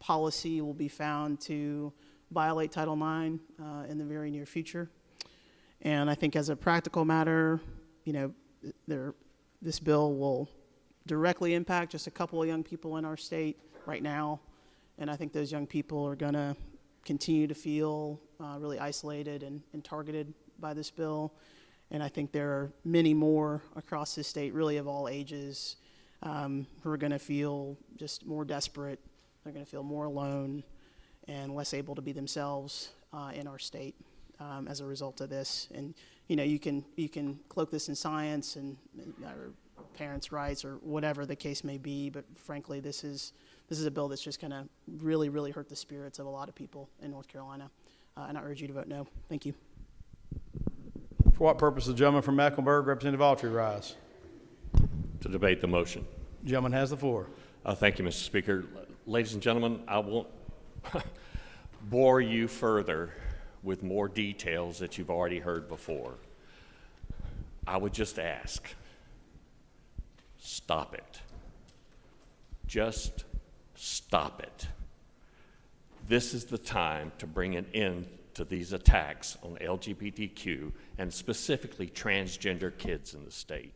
policy will be found to violate Title IX in the very near future. And I think as a practical matter, you know, this bill will directly impact just a couple of young people in our state right now. And I think those young people are going to continue to feel really isolated and targeted by this bill. And I think there are many more across the state, really of all ages, who are going to feel just more desperate. They're going to feel more alone and less able to be themselves in our state as a result of this. And you know, you can cloak this in science and or parents' rights or whatever the case may be, but frankly, this is a bill that's just going to really, really hurt the spirits of a lot of people in North Carolina. And I urge you to vote no. Thank you. For what purpose the gentleman from Mecklenburg, Representative Autry, rise? To debate the motion. The gentleman has the floor. Thank you, Mr. Speaker. Ladies and gentlemen, I won't bore you further with more details that you've already heard before. I would just ask, stop it. Just stop it. This is the time to bring an end to these attacks on LGBTQ and specifically transgender kids in the state.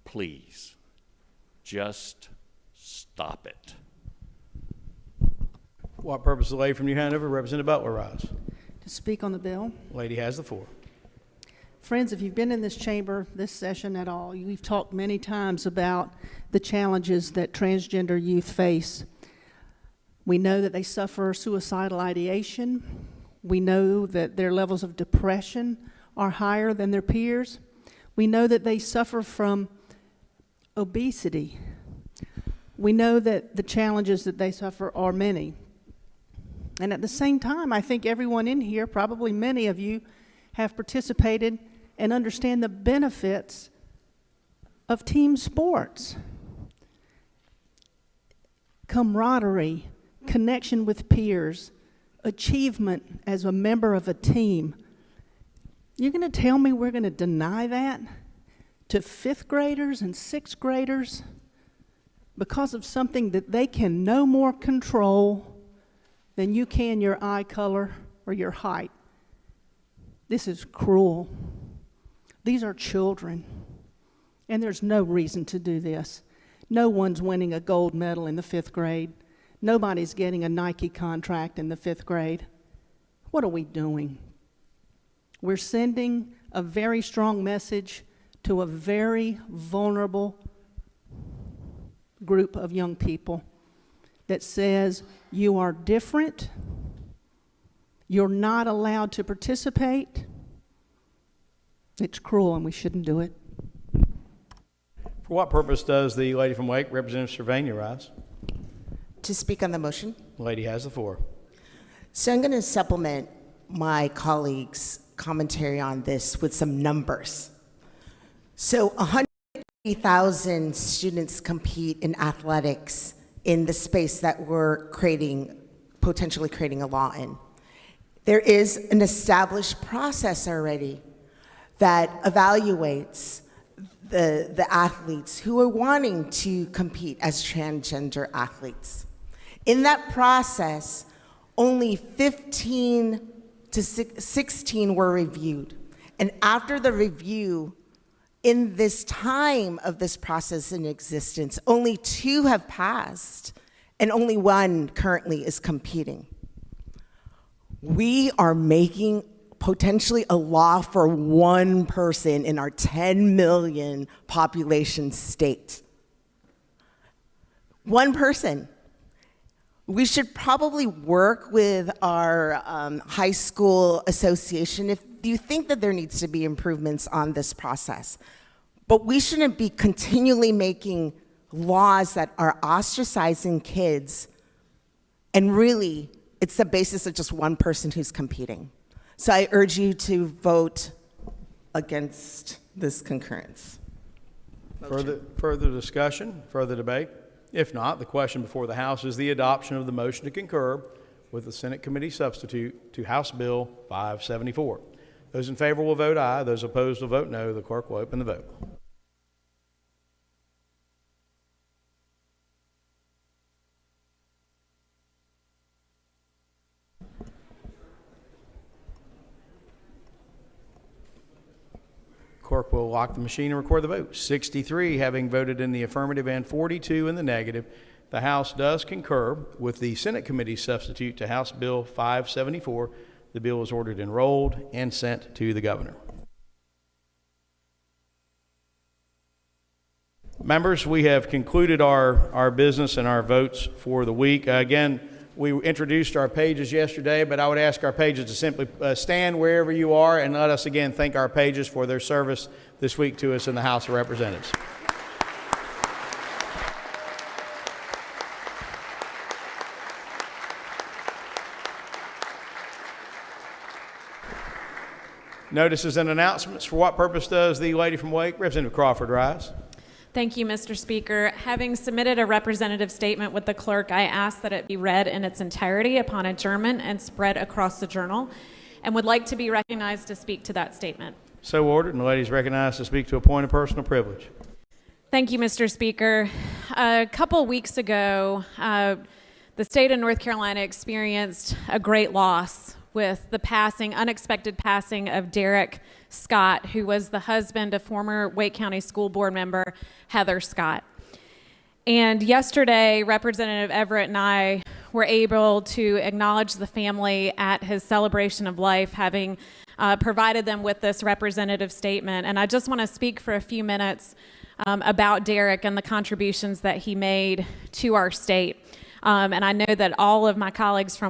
Please, just stop it. What purpose the lady from New Hanover, Representative Butler, rise? To speak on the bill. Lady has the floor. Friends, if you've been in this chamber this session at all, we've talked many times about the challenges that transgender youth face. We know that they suffer suicidal ideation. We know that their levels of depression are higher than their peers. We know that they suffer from obesity. We know that the challenges that they suffer are many. And at the same time, I think everyone in here, probably many of you, have participated and understand the benefits of team sports. Camaraderie, connection with peers, achievement as a member of a team. You're going to tell me we're going to deny that to fifth graders and sixth graders because of something that they can no more control than you can your eye color or your height? This is cruel. These are children, and there's no reason to do this. No one's winning a gold medal in the fifth grade. Nobody's getting a Nike contract in the fifth grade. What are we doing? We're sending a very strong message to a very vulnerable group of young people that says you are different, you're not allowed to participate. It's cruel and we shouldn't do it. For what purpose does the lady from Wake, Representative Cervania, rise? To speak on the motion. The lady has the floor. So I'm going to supplement my colleagues' commentary on this with some numbers. So 180,000 students compete in athletics in the space that we're potentially creating a law in. There is an established process already that evaluates the athletes who are wanting to compete as transgender athletes. In that process, only 15 to 16 were reviewed. And after the review, in this time of this process in existence, only 2 have passed, and only 1 currently is competing. We are making potentially a law for 1 person in our 10 million population state. 1 person. We should probably work with our high school association if you think that there needs to be improvements on this process. But we shouldn't be continually making laws that are ostracizing kids, and really, it's the basis of just 1 person who's competing. So I urge you to vote against this concurrence. Further discussion, further debate? If not, the question before the House is the adoption of the motion to concur with the Senate committee substitute to House Bill 574. Those in favor will vote aye. Those opposed will vote no. The clerk will open the vote. Clerk will lock the machine and record the vote. 63 having voted in the affirmative and 42 in the negative. The House does concur with the Senate Committee substitute to House Bill 574. The bill is ordered enrolled and sent to the governor. Members, we have concluded our business and our votes for the week. Again, we introduced our pages yesterday, but I would ask our pages to simply stand wherever you are and let us again thank our pages for their service this week to us in the House of Representatives. Notices and announcements. For what purpose does the lady from Wake, Representative Crawford, rise? Thank you, Mr. Speaker. Having submitted a representative statement with the clerk, I ask that it be read in its entirety upon adjournment and spread across the journal, and would like to be recognized to speak to that statement. So ordered, and the lady is recognized to speak to a point of personal privilege. Thank you, Mr. Speaker. A couple weeks ago, the state of North Carolina experienced a great loss with the unexpected passing of Derek Scott, who was the husband of former Wake County School Board member Heather Scott. And yesterday, Representative Everett and I were able to acknowledge the family at his celebration of life, having provided them with this representative statement. And I just want to speak for a few minutes about Derek and the contributions that he made to our state. And I know that all of my colleagues from